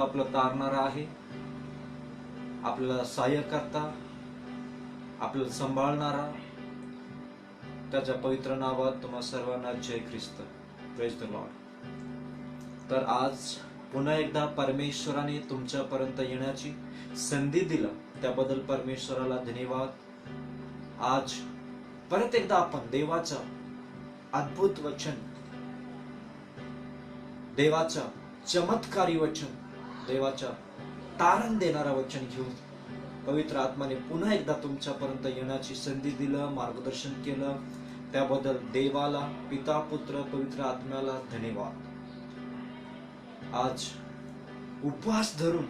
आपलं तारणारा आहे, आपल्याला सहाय्य करता, आपल्याला सांभाळणारा. त्याच्या पवित्र नावात तुम्हा सर्वांना जय ख्रिस्त. Praise the lord. तर आज पुन्हा एकदा परमेश्वराने तुमच्यापर्यंत येण्याची संधी दिला, त्याबद्दल परमेश्वराला धन्यवाद. आज परत एकदा आपण देवाचं अद्भुत वचन, देवाचा चमत्कारी वचन, देवाच्या तारण देणारा वचन घेऊन पवित्र आत्माने पुन्हा एकदा तुमच्यापर्यंत येण्याची संधी दिलं, मार्गदर्शन केलं. त्याबद्दल देवाला, पिता, पुत्र, पवित्र आत्म्याला धन्यवाद. आज उपवास धरून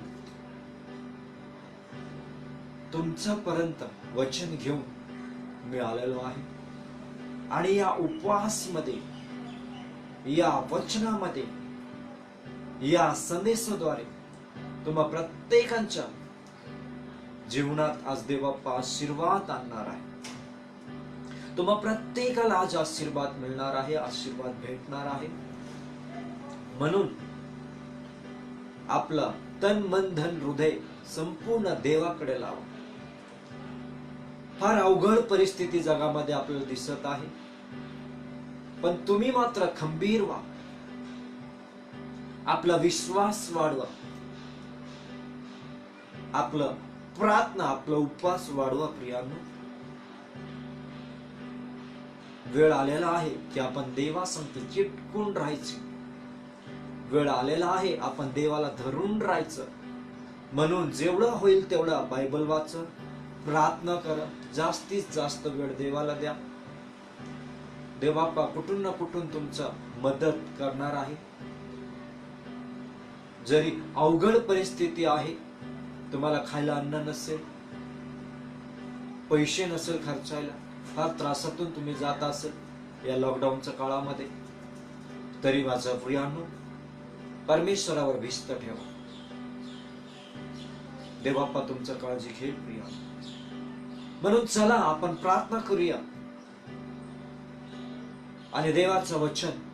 तुमच्यापर्यंत वचन घेऊन मी आलेलो आहे. आणि या उपवासमध्ये, या वचनामध्ये, या संदेशाद्वारे तुम्हा प्रत्येकाच्या जीवनात आज देवबाप्पा आशीर्वाद आणणार आहे. तुम्हा प्रत्येकाला आज आशीर्वाद मिळणार आहे, आशीर्वाद भेटणार आहे. म्हणून आपला तन मन धन हृदय संपूर्ण देवाकडे लावा. फार अवघड परिस्थिती जगामध्ये आपल्याला दिसत आहे, पण तुम्ही मात्र खंबीर व्हा, आपला विश्वास वाढवा, आपलं प्रार्थना, आपला उपवास वाढवा. प्रियांनो, वेळ आलेला आहे की आपण देवासंगती चिटकून राहायची. वेळ आलेला आहे आपण देवाला धरून राहायचं. म्हणून जेवढं होईल तेवढा बायबल वाचा, प्रार्थना करा, जास्तीत जास्त वेळ देवाला द्या. देवबाप्पा कुठून ना कुठून तुमचा मदत करणार आहे. जरी अवघड परिस्थिती आहे, तुम्हाला खायला अन्न नसेल, पैसे नसेल खर्चायला, फार त्रासातून तुम्ही जात असेल या लॉकडाऊनच्या काळामध्ये, तरी माझा प्रियांनो, परमेश्वरावर भिस्त ठेवा. देवबाप्पा तुमची काळजी घेईल प्रियांनो. म्हणून चला आपण प्रार्थना करूया आणि देवाचं वचन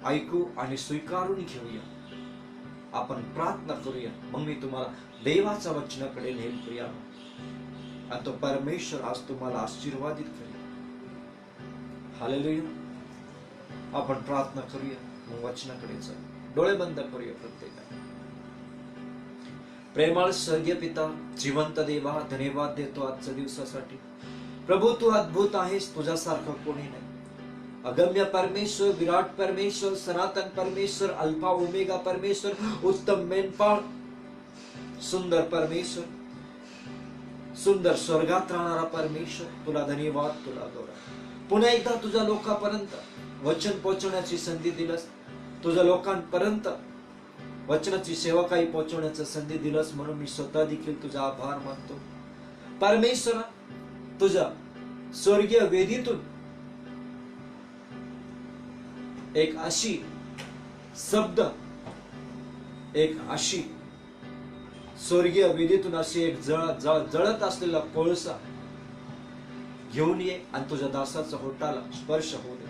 ऐकू आणि स्वीकारून घेऊया. आपण प्रार्थना करूया, मग मी तुम्हाला देवाच्या वचनाकडे नेईल प्रियांनो. आणि तो परमेश्वर आज तुम्हाला आशीर्वादित करेल. हालेलुया. आपण प्रार्थना करूया, मग वचनाकडे जाऊ. डोळे बंद करूया प्रत्येकाने. प्रेमळ स्वर्गीय पिता, जिवंत देवा, धन्यवाद देतो आजच्या दिवसासाठी. प्रभू, तू अद्भुत आहेस, तुझ्यासारखं कोणी नाही. अगम्य परमेश्वर, विराट परमेश्वर, सनातन परमेश्वर, अल्फा ओमेगा परमेश्वर, उत्तम मेनपाळ, सुंदर परमेश्वर, सुंदर स्वर्गात राहणारा परमेश्वर, तुला धन्यवाद, तुला गौरव. पुन्हा एकदा तुझ्या लोकांपर्यंत वचन पोहोचवण्याची संधी दिलंस, तुझ्या लोकांपर्यंत वचनाची सेवकाई पोहोचवण्याची संधी दिलंस, म्हणून मी स्वतः देखील तुझा आभार मानतो. परमेश्वरा, तुझ्या स्वर्गीय वेदीतून एक अशी शब्द, एक अशी स्वर्गीय वेदीतून अशी एक जळत असलेला कोळसा घेऊन ये आणि तुझ्या दासाच्या होटाला स्पर्श होऊ दे.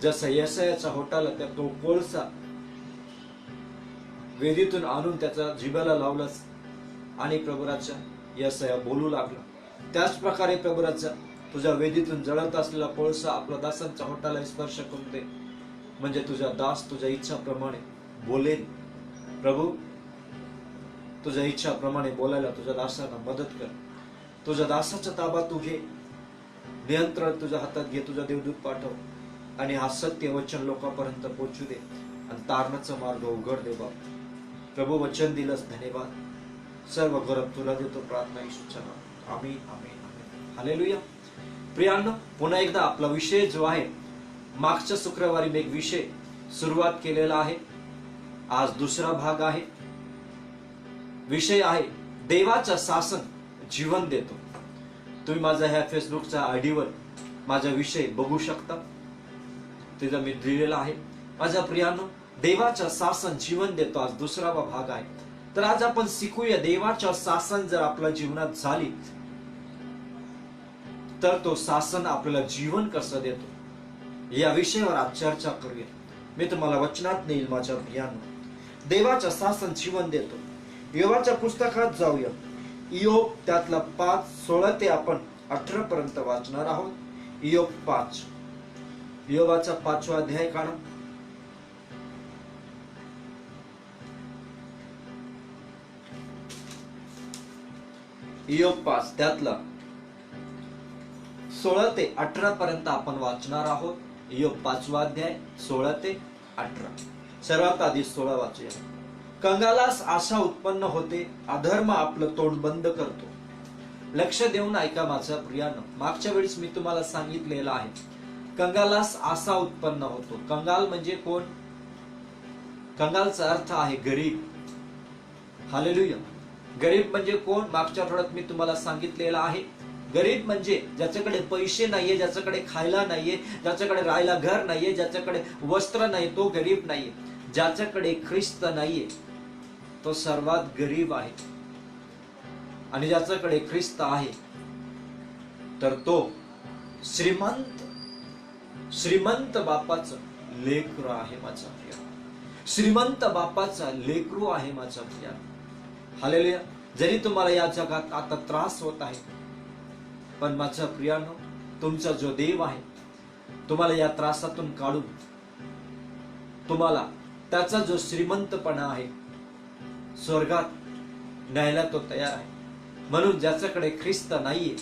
जसं यशायाच्या होटाला त्या तो कोळसा वेदीतून आणून त्याच्या जिभेला लावलास आणि प्रभुराच्या यशाया बोलू लागला, त्याच प्रकारे प्रभुराच्या तुझ्या वेदीतून जळत असलेला कोळसा आपल्या दासांच्या होटाला स्पर्श करून दे. म्हणजे तुझा दास तुझ्या इच्छाप्रमाणे बोलेल. प्रभू, तुझ्या इच्छाप्रमाणे बोलायला तुझ्या दासांना मदत कर. तुझ्या दासाचा ताबा तू घे, नियंत्रण तुझ्या हातात घे. तुझा देवदूत पाठव आणि हा सत्य वचन लोकांपर्यंत पोहोचू दे आणि तारणाचा मार्ग उघड दे. बाप प्रभू, वचन दिलंस, धन्यवाद. सर्व गौरव तुला देतो, प्रार्थना येशूच्या नावात. आमीन, आमीन, आमीन. हालेलुया. प्रियांनो, पुन्हा एकदा आपला विषय जो आहे, मागच्या शुक्रवारी मी एक विषय सुरुवात केलेला आहे. आज दुसरा भाग आहे. विषय आहे देवाचा शासन जीवन देतो. तुम्ही माझ्या ह्या फेसबुकच्या आयडीवर माझा विषय बघू शकता, तिथं मी दिलेला आहे. माझ्या प्रियांनो, देवाचा शासन जीवन देतो आज दुसरा भाग आहे. तर आज आपण शिकूया, देवाचा शासन जर आपल्या जीवनात झाली तर तो शासन आपल्याला जीवन कसं देतो या विषयावर आज चर्चा करूया. मी तुम्हाला वचनात नेईल माझ्या प्रियांनो. देवाच्या शासन जीवन देतो. योबाच्या पुस्तकात जाऊया. इयोब त्यातला 5:16 ते आपण 18 पर्यंत वाचणार आहोत. इयोब 5, इयोबाचा 5वा अध्याय काढा. इयोब 5 त्यातला 16 ते 18 पर्यंत आपण वाचणार आहोत. इयोब 5वा अध्याय 16 ते 18. सर्वात आधी 16 वाचूया. कंगालास आशा उत्पन्न होते, अधर्म आपलं तोंड बंद करतो. लक्ष देऊन ऐका माझ्या प्रियानं. मागच्या वेळेस मी तुम्हाला सांगितलेलं आहे, कंगालास आशा उत्पन्न होतो. कंगाल म्हणजे कोण? कंगालचा अर्थ आहे गरीब. हालेलुया. गरीब म्हणजे कोण? मागच्या आठवड्यात मी तुम्हाला सांगितलेलं आहे, गरीब म्हणजे ज्याच्याकडे पैसे नाहीये, ज्याच्याकडे खायला नाहीये, ज्याच्याकडे राहायला घर नाहीये, ज्याच्याकडे वस्त्र नाही, तो गरीब नाहीये. ज्याच्याकडे ख्रिस्त नाहीये तो सर्वात गरीब आहे. आणि ज्याच्याकडे ख्रिस्त आहे तर तो श्रीमंत श्रीमंत बापाचं लेकरू आहे माझा प्रिय. श्रीमंत बापाचा लेकरू आहे माझा प्रिय. हालेलुया. जरी तुम्हाला या जगात आता त्रास होत आहे, पण माझ्या प्रियानो, तुमचा जो देव आहे तुम्हाला या त्रासातून काढून तुम्हाला त्याचा जो श्रीमंतपणा आहे स्वर्गात न्यायला तो तयार आहे. म्हणून ज्याच्याकडे ख्रिस्त नाहीये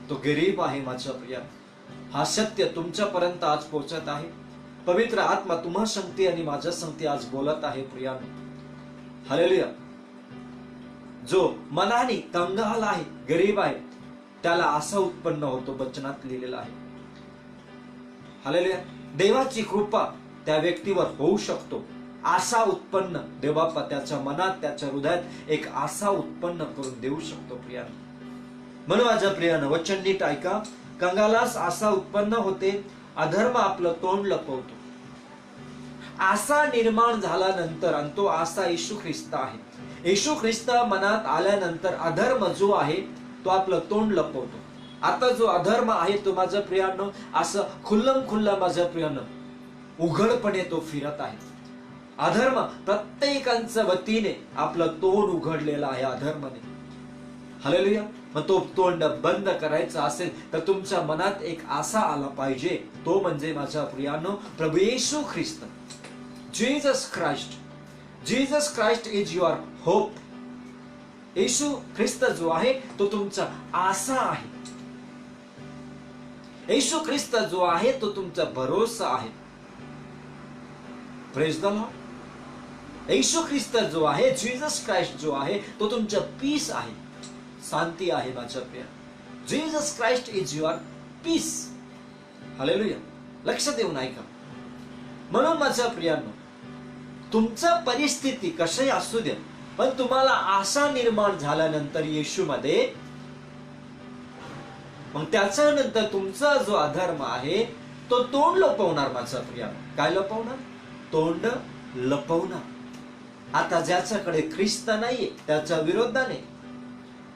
तो गरीब आहे माझ्या प्रिया. हा सत्य तुमच्यापर्यंत आज पोहोचत आहे. पवित्र आत्मा तुम्हा संगती आणि माझ्या संगती आज बोलत आहे प्रियानो. हालेलुया. जो मनाने कंगाल आहे, गरीब आहे, त्याला आशा उत्पन्न होतो, वचनात लिहिलेला आहे. हालेलुया. देवाची कृपा त्या व्यक्तीवर होऊ शकतो. आशा उत्पन्न देवबापा त्याच्या मनात, त्याच्या हृदयात एक आशा उत्पन्न करून देऊ शकतो प्रियानो. म्हणून माझ्या प्रियानं वचन नीट ऐका. कंगालास आशा उत्पन्न होते, अधर्म आपलं तोंड लपवतो. आशा निर्माण झाल्यानंतर, आणि तो आशा येशू ख्रिस्त आहे. येशू ख्रिस्त मनात आल्यानंतर अधर्म जो आहे तो आपलं तोंड लपवतो. आता जो अधर्म आहे तो माझ्या प्रियानं असं खुल्लम खुल्ला माझ्या प्रियानं उघडपणे तो फिरत आहे. अधर्म प्रत्येकांच्या वतीने आपलं तोंड उघडलेलं आहे अधर्माने. हालेलुया. मग तो तोंड बंद करायचा असेल तर तुमच्या मनात एक आशा आला पाहिजे. तो म्हणजे माझ्या प्रियानो प्रभू येशू ख्रिस्त. Jesus Christ. Jesus Christ is your hope. येशू ख्रिस्त जो आहे तो तुमचा आशा आहे. येशू ख्रिस्त जो आहे तो तुमचा भरोसा आहे. Praise the lord. येशू ख्रिस्त जो आहे, जीसस क्राइस्ट जो आहे तो तुमचा पीस आहे, शांती आहे माझ्या प्रिय. Jesus Christ is your peace. Hallelujah. लक्ष देऊन ऐका. म्हणून माझ्या प्रियांनो, तुमचा परिस्थिती कशाही असू द्या, पण तुम्हाला आशा निर्माण झाल्यानंतर येशूमध्ये, मग त्याच्यानंतर तुमचा जो अधर्म आहे तो तोंड लपवणार माझा प्रियांनो. काय लपवणार? तोंड लपवणार. आता ज्याच्याकडे ख्रिस्त नाहीये त्याच्या विरोधाने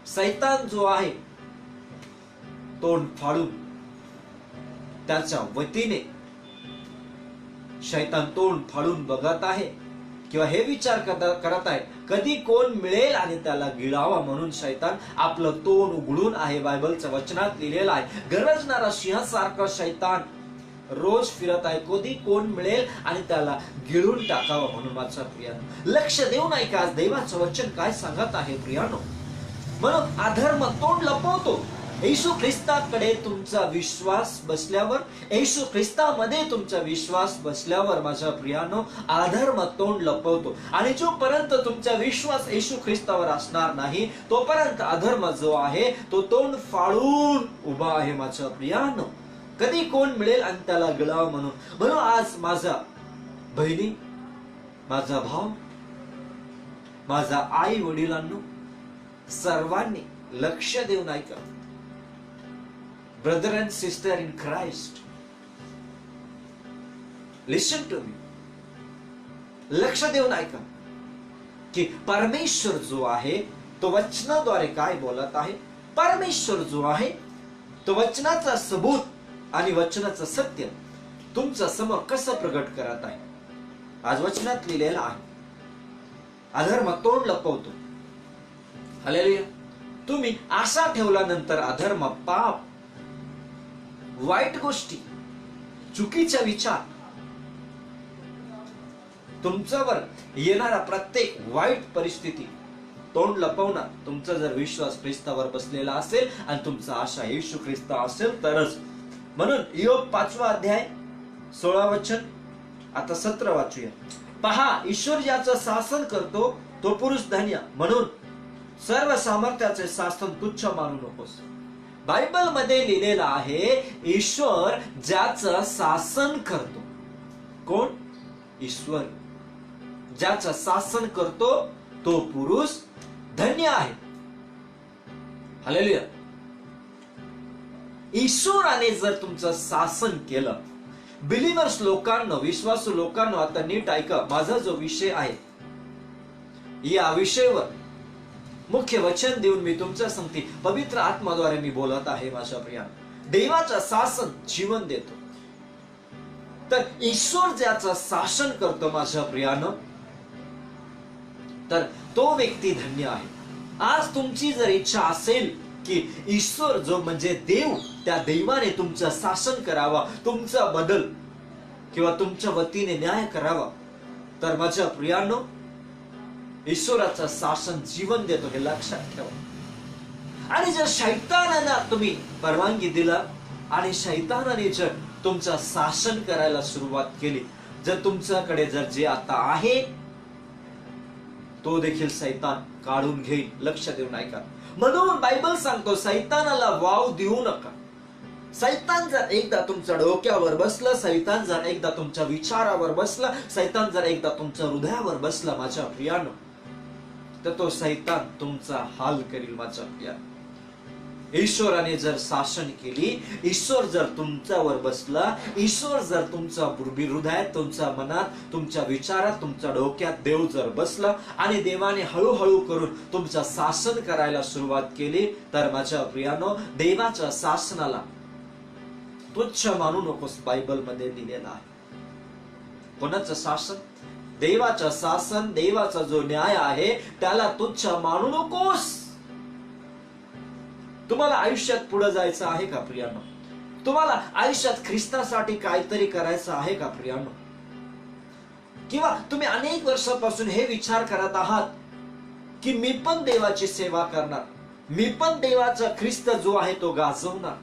सैतान जो आहे तोंड फाडून त्याच्या वतीने शैतान तोंड फाडून बघत आहे, किंवा हे विचार करत आहे कधी कोण मिळेल आणि त्याला गिळावा. म्हणून शैतान आपलं तोंड उघडून आहे. बायबलच्या वचनात लिहिलेलं आहे, गरजणारा सिंहासारखा शैतान रोज फिरत आहे, कधी कोण मिळेल आणि त्याला गिळून टाकावं. म्हणून माझ्या प्रियानो लक्ष देऊन ऐका, आज देवाचं वचन काय सांगत आहे प्रियानो. म्हणून अधर्म तोंड लपवतो. येशू ख्रिस्ताकडे तुमचा विश्वास बसल्यावर, येशू ख्रिस्तामध्ये तुमचा विश्वास बसल्यावर माझ्या प्रियानो अधर्म तोंड लपवतो. आणि जोपर्यंत तुमचा विश्वास येशू ख्रिस्तावर असणार नाही तोपर्यंत अधर्म जो आहे तो तोंड फाडून उभा आहे माझ्या प्रियानो. कधी कोण मिळेल आणि त्याला गिळावं म्हणून. म्हणून आज माझा बहिणी, माझा भाऊ, माझा आई वडिलांनो, सर्वांनी लक्ष देऊन ऐका. Brother and sister in Christ, listen to me. लक्ष देऊन ऐका की परमेश्वर जो आहे तो वचनाद्वारे काय बोलत आहे. परमेश्वर जो आहे तो वचनाचा सबूत आणि वचनाचं सत्य तुमच्या समोर कसं प्रगट करत आहे. आज वचनात लिहिलेला आहे. अधर्म तोंड लपवतो. हालेलुया. तुम्ही आशा ठेवल्यानंतर अधर्म, पाप, वाईट गोष्टी, चुकीचा विचार, तुमच्यावर येणारा प्रत्येक वाईट परिस्थिती तोंड लपवणार. तुमचा जर विश्वास ख्रिस्तावर बसलेला असेल आणि तुमचा आशा येशू ख्रिस्त असेल तरच. म्हणून योग 5 अध्याय 16 वचन, आता 17 वाचूया. पहा, ईश्वर ज्याचं शासन करतो तो पुरुष धन्य. म्हणून सर्व सामर्थ्याचे शासन तुच्छ मानू नकोस. बायबल मध्ये लिहिलेलं आहे, ईश्वर ज्याचं शासन करतो. कोण? ईश्वर ज्याचं शासन करतो तो पुरुष धन्य आहे. हालेलुया. ईश्वराने जर तुमचं शासन केलं, बिलिव्हर्स लोकांना, विश्वासू लोकांना, आता नीट ऐका. माझा जो विषय आहे या विषयावर मुख्य वचन देऊन मी तुमच्या संगती पवित्र आत्म्याद्वारे मी बोलत आहे. माझ्या प्रियानं, देवाचं शासन जीवन देतो. तर ईश्वर ज्याचं शासन करतो माझ्या प्रियानं, तर तो व्यक्ती धन्य आहे. आज तुमची जर इच्छा असेल की ईश्वर जो म्हणजे देव, त्या देवाने तुमचं शासन करावा, तुमचा बदल किंवा तुमच्या वतीने न्याय करावा, तर माझ्या प्रियानो, ईश्वराचं शासन जीवन देतो हे लक्षात ठेवा. आणि जर शैतानाला तुम्ही परवानगी दिला आणि शैतानाने जर तुमचं शासन करायला सुरुवात केली, जर तुमच्याकडे जर जे आता आहे तो देखील शैतान काढून घेईल. लक्ष देऊन ऐका. म्हणून बायबल सांगतो, शैतानाला वाव देऊ नका. शैतान जर एकदा तुमच्या डोक्यावर बसलं, शैतान जर एकदा तुमच्या विचारावर बसला, शैतान जर एकदा तुमच्या हृदयावर बसला माझ्या प्रियानो, तर तो शैतान तुमचा हाल करील माझ्या प्रियानो. ईश्वराने जर शासन केली, ईश्वर जर तुमच्यावर बसला, ईश्वर जर तुमच्या हृदयात, तुमच्या मनात, तुमच्या विचारात, तुमच्या डोक्यात देव जर बसला आणि देवाने हळूहळू करून तुमचं शासन करायला सुरुवात केली, तर माझ्या प्रियानो, देवाच्या शासनाला तुच्छ मानू नकोस. बायबल मध्ये दिलेला आहे. कोणाचं शासन? देवाचं शासन, देवाचा जो न्याय आहे त्याला तुच्छ मानू नकोस. तुम्हाला आयुष्यात पुढे जायचं आहे का प्रियानो? तुम्हाला आयुष्यात ख्रिस्तासाठी काहीतरी करायचं आहे का प्रियानो? किंवा तुम्ही अनेक वर्षापासून हे विचार करत आहात की मी पण देवाची सेवा करणार, मी पण देवाचा ख्रिस्त जो आहे तो गाजवणार,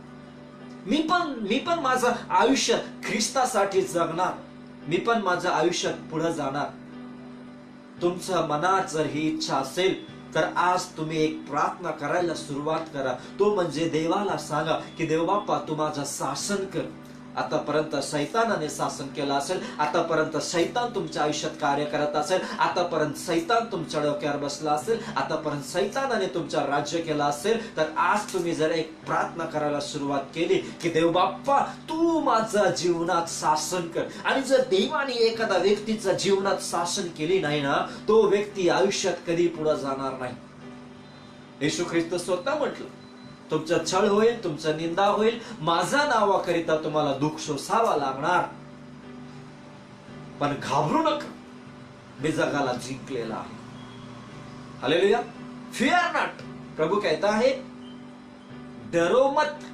मी पण माझं आयुष्य ख्रिस्तासाठी जगणार, मी पण माझं आयुष्यात पुढे जाणार. तुमच्या मनात जर ही इच्छा असेल तर आज तुम्ही एक प्रार्थना करायला सुरुवात करा. तो म्हणजे देवाला सांगा की देव बाप्पा, तू माझं शासन कर. आतापर्यंत शैतानाने शासन केलं असेल, आतापर्यंत शैतान तुमच्या आयुष्यात कार्य करत असेल, आतापर्यंत शैतान तुमच्या डोक्यावर बसला असेल, आतापर्यंत शैतानाने तुमच्या राज्य केलं असेल, तर आज तुम्ही जर एक प्रार्थना करायला सुरुवात केली की देव बाप्पा, तू माझ्या जीवनात शासन कर. आणि जर देवाने एखाद्या व्यक्तीच्या जीवनात शासन केली नाही ना, तो व्यक्ती आयुष्यात कधी पुढे जाणार नाही. येशू ख्रिस्त स्वतः म्हटलं, तुमचा छळ होईल, तुमचा निंदा होईल, माझा नावाकरिता तुम्हाला दुःख सोसावा लागणार, पण घाबरू नका, मी जगाला जिंकलेला आहे. हालेलुया. Fear not. प्रभु कहता है डरो मत.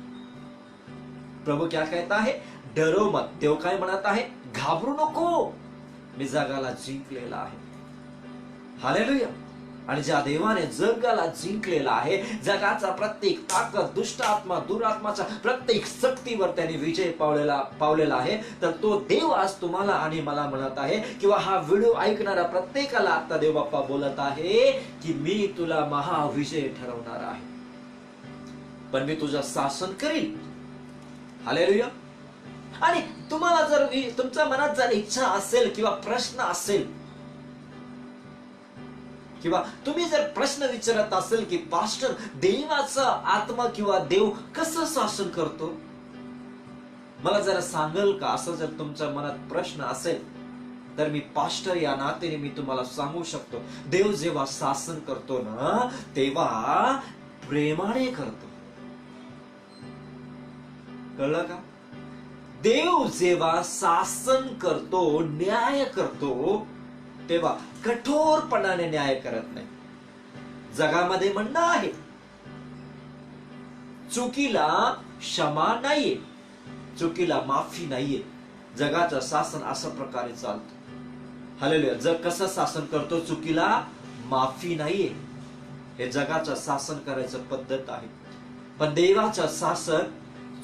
प्रभु क्या कहता है? डरो मत. देव काय म्हणत आहे? घाबरू नको, मी जगाला जिंकलेला आहे. हालेलुया. आणि ज्या देवाने जगाला जिंकलेला आहे, जगाचा प्रत्येक ताकद, दुष्ट आत्मा, दुरात्माचा प्रत्येक शक्तीवर त्याने विजय पावलेला आहे, तर तो देव आज तुम्हाला आणि मला म्हणत आहे किंवा हा व्हिडिओ ऐकणारा प्रत्येकाला आता देव बाप्पा बोलत आहे की मी तुला महाविजय ठरवणार आहे, पण मी तुझं शासन करील. हालेलुया. आणि तुम्हाला जर तुमच्या मनात जर इच्छा असेल किंवा प्रश्न असेल किंवा तुम्ही जर प्रश्न विचारत असेल की पास्टर, देवाचा आत्मा किंवा देव कसं शासन करतो, मला जरा सांगाल का? असं जर तुमच्या मनात प्रश्न असेल तर मी पास्टर या नात्याने मी तुम्हाला सांगू शकतो, देव जेव्हा शासन करतो ना तेव्हा प्रेमाने करतो. कळलं का? देव जेव्हा शासन करतो, न्याय करतो, तेव्हा कठोरपणाने न्याय करत नाही. जगामध्ये म्हणणं आहे, चुकीला क्षमा नाहीये, चुकीला माफी नाहीये. जगाचं शासन अशा प्रकारे चालतं. हालेलुया. जग कसं शासन करतो? चुकीला माफी नाहीये. हे जगाचं शासन करायचं पद्धत आहे. पण देवाचं शासन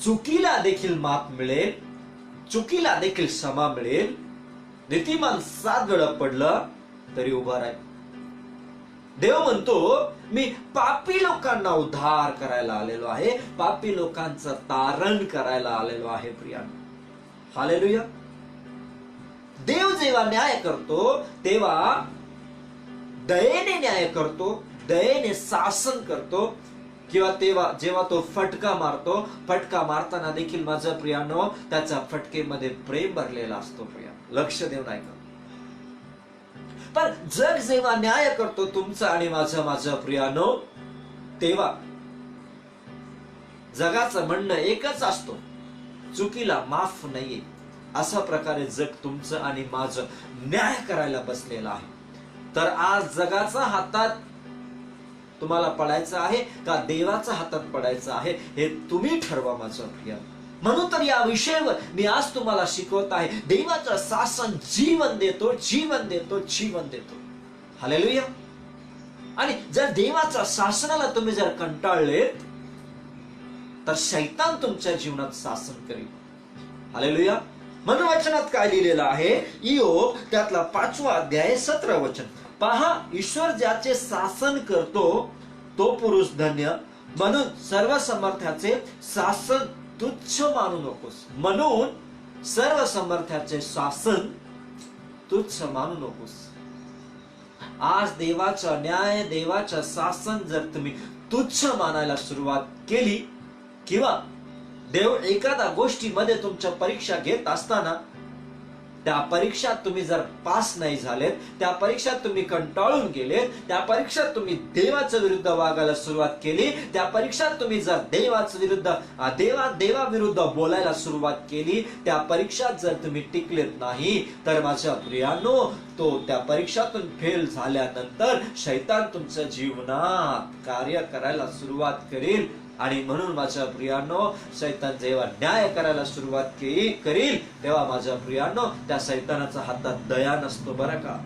चुकीला देखील माफ मिळेल, चुकीला देखील क्षमा मिळेल. नीतिमान 7 वेळा पडलं तरी उभा राहील. देव म्हणतो, मी पापी लोकांना उद्धार करायला आलेलो आहे, पापी लोकांचं तारण करायला आलेलो आहे प्रियानो. हालेलुया. देव जेव्हा न्याय करतो तेव्हा दयेने न्याय करतो, दयेने शासन करतो. किंवा तेव्हा जेव्हा तो फटका मारतो, फटका मारताना देखील माझं प्रियानो त्याच्या फटकेमध्ये प्रेम भरलेला असतो. प्रियानो, लक्ष देऊन ऐका. पण जग जेव्हा न्याय करतो तुमचा आणि माझं प्रियानो, तेव्हा जगाचं म्हणणं एकच असतो, चुकीला माफ नाहीये. अशा प्रकारे जग तुमचं आणि माझं न्याय करायला बसलेलं आहे. तर आज जगाच्या हातात तुम्हाला पडायचं आहे का देवाच्या हातात पडायचं आहे, हे तुम्ही ठरवा माझं प्रिय. म्हणून तर या विषयावर मी आज तुम्हाला शिकवत आहे. देवाचं शासन जीवन देतो, जीवन देतो, जीवन देतो. हालेलुया. आणि जर देवाच्या शासनाला तुम्ही जर कंटाळले तर शैतान तुमच्या जीवनात शासन करेल. हालेलुया. म्हणून वचनात काय लिहिलेलं आहे? इयोब त्यातला 5वा अध्याय 17 वचन पहा. ईश्वर ज्याचे शासन करतो तो पुरुष धन्य, म्हणून सर्व समर्थ्याचे शासन तुच्छ मानू नकोस. म्हणून सर्व समर्थ्याचे शासन तुच्छ मानू नकोस. आज देवाचा न्याय, देवाचं शासन जर तुम्ही तुच्छ मानायला सुरुवात केली, किंवा देव एखाद्या गोष्टीमध्ये तुमच्या परीक्षा घेत असताना त्या परीक्षात तुम्ही जर पास नाही झालेत, त्या परीक्षात तुम्ही कंटाळून गेलेत, त्या परीक्षात तुम्ही देवाच्या विरुद्ध वागायला सुरुवात केली, त्या परीक्षात तुम्ही जर देवाविरुद्ध बोलायला सुरुवात केली, त्या परीक्षात जर तुम्ही टिकलेत नाही, तर माझ्या प्रियानो, तो त्या परीक्षातून फेल झाल्यानंतर शैतान तुमच्या जीवनात कार्य करायला सुरुवात करेल. आणि म्हणून माझ्या प्रियानो, शैतान जेव्हा न्याय करायला सुरुवात करील तेव्हा माझ्या प्रियानो त्या शैतानाच्या हातात दया नसतो बरं का.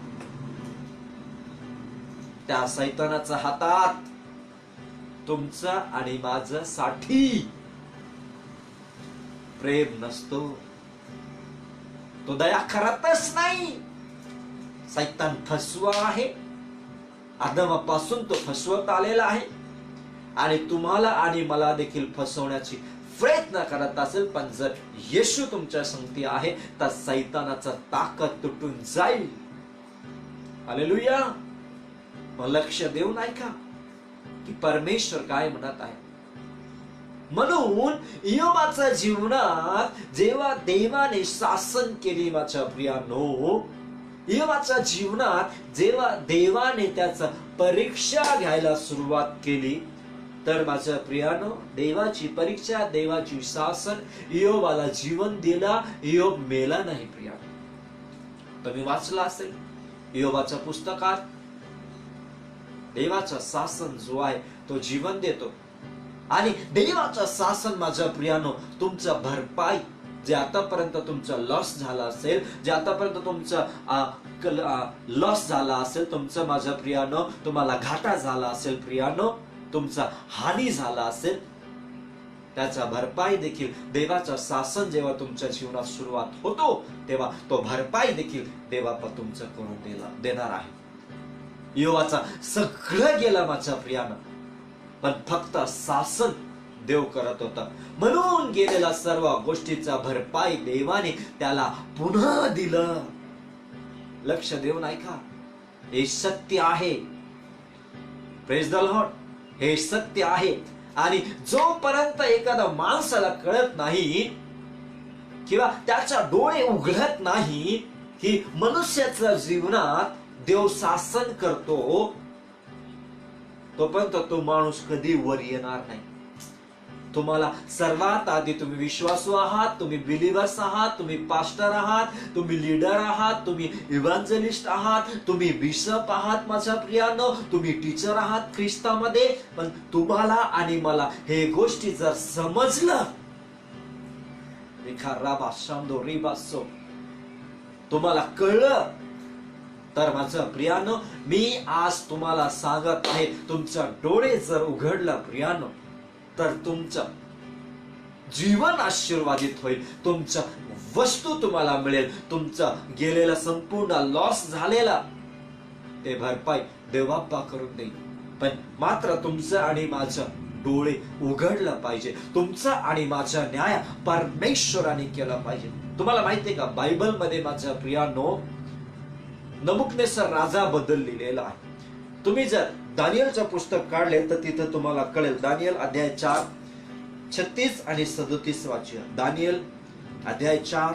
त्या शैतानाच्या हातात तुमचं आणि माझं साठी प्रेम नसतो. तो दया करतच नाही. शैतान फसवा आहे. आदमापासून तो फसवत आलेला आहे आणि तुम्हाला आणि मला देखील फसवण्याची प्रयत्न करत असेल. पण जर येशू तुमच्या संगती आहे तर शैतानाचा ताकद तुटून जाईल. हालेलुया. लक्ष देऊन ऐका की परमेश्वर काय म्हणत आहे. म्हणून इयोबाच्या जीवनात जेव्हा देवाने शासन केली माझ्या प्रियानो, इयोबाच्या जीवनात जेव्हा देवाने त्याचा परीक्षा घ्यायला सुरुवात केली, तर माझ्या प्रियानो देवाची परीक्षा, देवाची शासन इयोबाला जीवन दिला. इयोब मेला नाही प्रियानो. तुम्ही वाचला असेल इयोबाच्या पुस्तकात, देवाचा शासन जो आहे तो जीवन देतो. आणि देवाचा शासन माझ्या प्रियानो तुमचं भरपाई, जे आतापर्यंत तुमचं लॉस झाला असेल, जे आतापर्यंत तुमचं लॉस झाला असेल, तुमचं माझ्या प्रियानो तुम्हाला घाटा झाला असेल प्रियानो, तुमचा हानी झाला असेल, त्याचा भरपाई देखील देवाचा शासन जेव्हा तुमच्या जीवनात सुरुवात होतो तेव्हा तो भरपाई देखील देवापा तुमचं करून देणार आहे. इयोबाचा सगळं गेला माझ्या प्रियानं, पण फक्त शासन देव करत होता. म्हणून गेलेला सर्व गोष्टीचा भरपाई देवाने त्याला पुन्हा दिलं. लक्ष देऊन ऐका, हे सत्य आहे. Praise the Lord. हे सत्य आहे. आणि जोपर्यंत एखादा माणसाला कळत नाही किंवा त्याचा डोळे उघडत नाही की मनुष्याच्या जीवनात देव शासन करतो, तोपर्यंत तो माणूस कधी वर येणार नाही. तुम्हाला सर्वात आधी तुम्ही विश्वासू आहात, तुम्ही बिलीवर्स आहात, तुम्ही पास्टर आहात, तुम्ही लीडर आहात, तुम्ही इव्हांजलिस्ट आहात, तुम्ही बिशप आहात माझ्या प्रियानो, तुम्ही टीचर आहात ख्रिस्तामध्ये. पण तुम्हाला आणि मला हे गोष्टी जर समजलं, तुम्हाला कळलं, तर माझं प्रियानो मी आज तुम्हाला सांगत आहे, तुमचं डोळे जर उघडलं प्रियानो, तर तुमचं जीवन आशीर्वादित होईल, तुमचं वस्तू तुम्हाला मिळेल, तुमचं गेलेला संपूर्ण लॉस झालेला ते भरपाई देवबाप्पा करून देईल. पण मात्र तुमचं आणि माझं डोळे उघडलं पाहिजे, तुमचं आणि माझा न्याय परमेश्वराने केला पाहिजे. तुम्हाला माहितीये का, बायबल मध्ये माझ्या प्रियानो नबुकनेसर राजा बद्दल लिहिलेला आहे. तुम्ही जर दानियलचं पुस्तक काढले तर तिथं तुम्हाला कळेल. दानियल अध्याय 4 36 आणि 37 वाचूया. दानियल अध्याय 4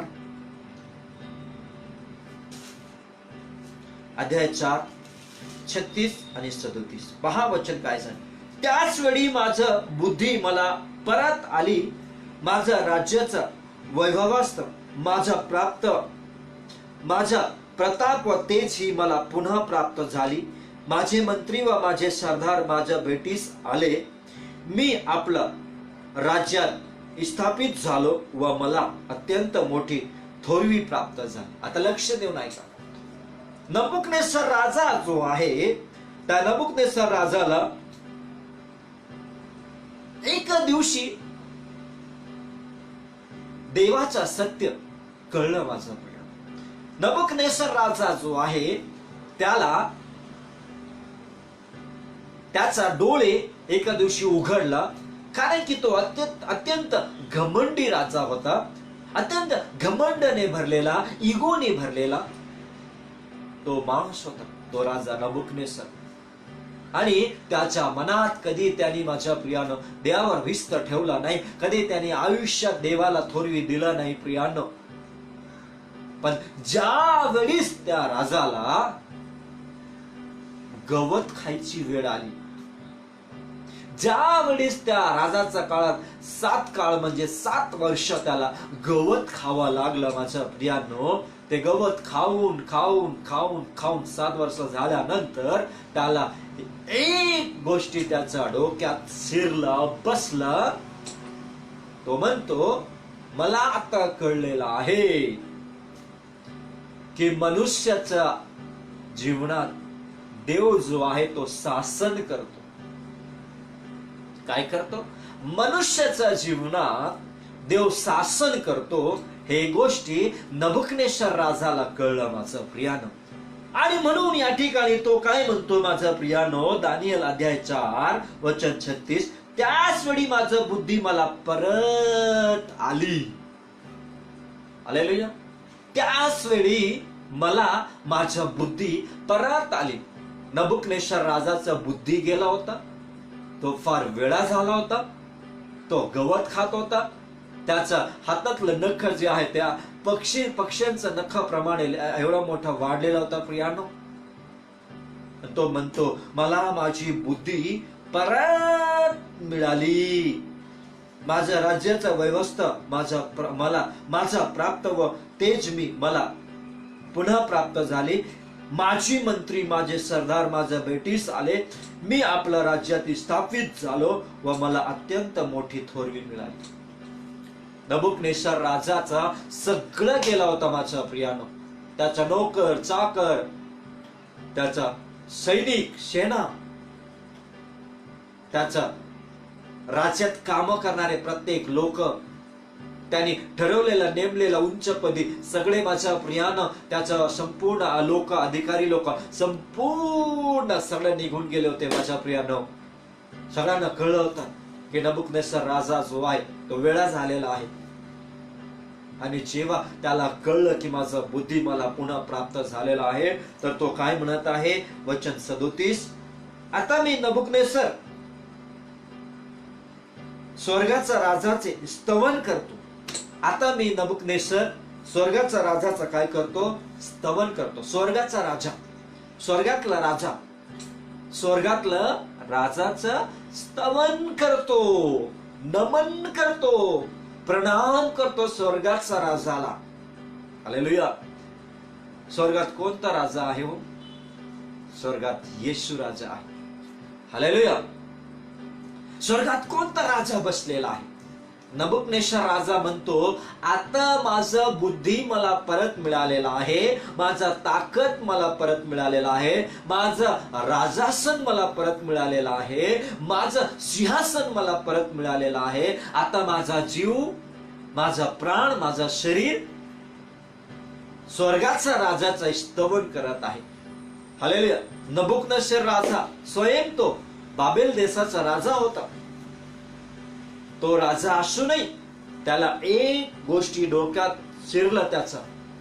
36 आणि 37. पहा वचन काय सांग. त्याच वेळी माझं बुद्धी मला परत आली, माझं राज्याचं वैभवास्त्र माझा प्रताप व तेज ही मला पुन्हा प्राप्त झाली. माझे मंत्री व माझे सरदार माझ्या भेटीस आले. मी आपलं राज्यात स्थापित झालो व मला अत्यंत मोठी थोरवी प्राप्त झाली. आता लक्ष देऊन ऐका. नबुकनेसर राजा जो आहे, त्या नबुकनेसर राजाला एक दिवशी देवाचा सत्य कळलं. माझा नबुकनेसर राजा जो आहे त्याचा डोळे एका दिवशी उघडला, कारण की तो अत्यंत घमंडी राजा होता, अत्यंत घमंडने भरलेला, इगोने भरलेला तो माणूस होता, तो राजा नबुकनेसर. आणि त्याच्या मनात कधी त्यांनी माझ्या प्रियानो देवावर विस्त ठेवला नाही, कधी त्यांनी आयुष्यात देवाला थोरवी दिला नाही प्रियानो. पण ज्या वेळीस त्या राजाला गवत खायची वेळ आली, ज्या वेळेस त्या राजाच्या काळात 7 काळ म्हणजे 7 वर्ष त्याला गवत खावा लागलं माझ्या प्रियानो, ते गवत खाऊन खाऊन खाऊन खाऊन 7 वर्ष झाल्यानंतर त्याला एक गोष्टी त्याच्या डोक्यात शिरलं, बसलं. तो म्हणतो, मला आता कळलेलं आहे की मनुष्याच्या जीवनात देव जो आहे तो शासन करतो. काय करतो? मनुष्याच्या जीवनात देव शासन करतो. हे गोष्टी नबुकनेसर राजाला कळलं माझं प्रियानो. आणि म्हणून या ठिकाणी तो काय म्हणतो माझं प्रियानो, दानियल अध्याय 4 वचन 36. त्याच वेळी माझं बुद्धी मला परत आली. हालेलुया. त्याच वेळी मला माझ्या बुद्धी परत आली. नबुकनेसर राजाचा बुद्धी गेला होता, तो फार वेळा झाला होता, तो गवत खात होता, त्याच्या हातातलं नख जे आहे त्या पक्ष्यांचं नखाप्रमाणे एवढा मोठा वाढलेला होता प्रियानो. तो म्हणतो, मला माझी बुद्धी परत मिळाली, माझ्या राज्याचा व्यवस्था माझा प्राप्त व तेज मला पुन्हा प्राप्त झाली. माझी मंत्री माझे सरदार माझ्या भेटीस आले. मी आपल्या राज्यात स्थापित झालो व मला अत्यंत मोठी थोरवी मिळाली. नबुकनेसर राजाचा सगळं गेला होता माझ्या प्रियानो. त्याचा नोकर चाकर, त्याचा सैनिक सेना, त्याचा राज्यात काम करणारे प्रत्येक लोक, त्यांनी ठरवलेला नेमलेला उंचपदी सगळे माझ्या प्रियानं, त्याचा संपूर्ण लोक, अधिकारी लोक संपूर्ण सगळे निघून गेले होते माझ्या प्रियानं. सगळ्यांना कळलं होतं की नबुकनेसर राजा जो आहे तो वेळा झालेला आहे. आणि जेव्हा त्याला कळलं की माझा बुद्धी मला पुन्हा प्राप्त झालेला आहे, तर तो काय म्हणत आहे वचन 37. आता मी नबुकनेसर स्वर्गाचा राजाचे स्तवन करतो. आता मी नबुकनेसर स्वर्गाचा राजाचा काय करतो? स्तवन करतो. स्वर्गाचा राजा, स्वर्गातला राजा, स्वर्गातलं राजाचं स्तवन करतो. नमन करतो, प्रणाम करतो स्वर्गाचा राजाला. हालेलुया. स्वर्गात कोणता राजा आहे हो? स्वर्गात येशू राजा आहे. हालेलुया. स्वर्गात कोणता राजा बसलेला आहे? नबुकनेशर राजा म्हणतो, आता माझं बुद्धी मला परत मिळालेला आहे, माझा ताकद मला परत मिळालेला आहे, माझं राजासन मला परत मिळालेला आहे, माझं सिंहासन मला परत मिळालेलं आहे. आता माझा जीव, माझा प्राण, माझा शरीर स्वर्गाचा राजाचा स्तवन करत आहे. हालेलुया. नबुकनेशर राजा स्वयं तो बाबेल देशाचा राजा होता. तो राजा असूनही त्याला एक गोष्टी डोक्यात शिरलं,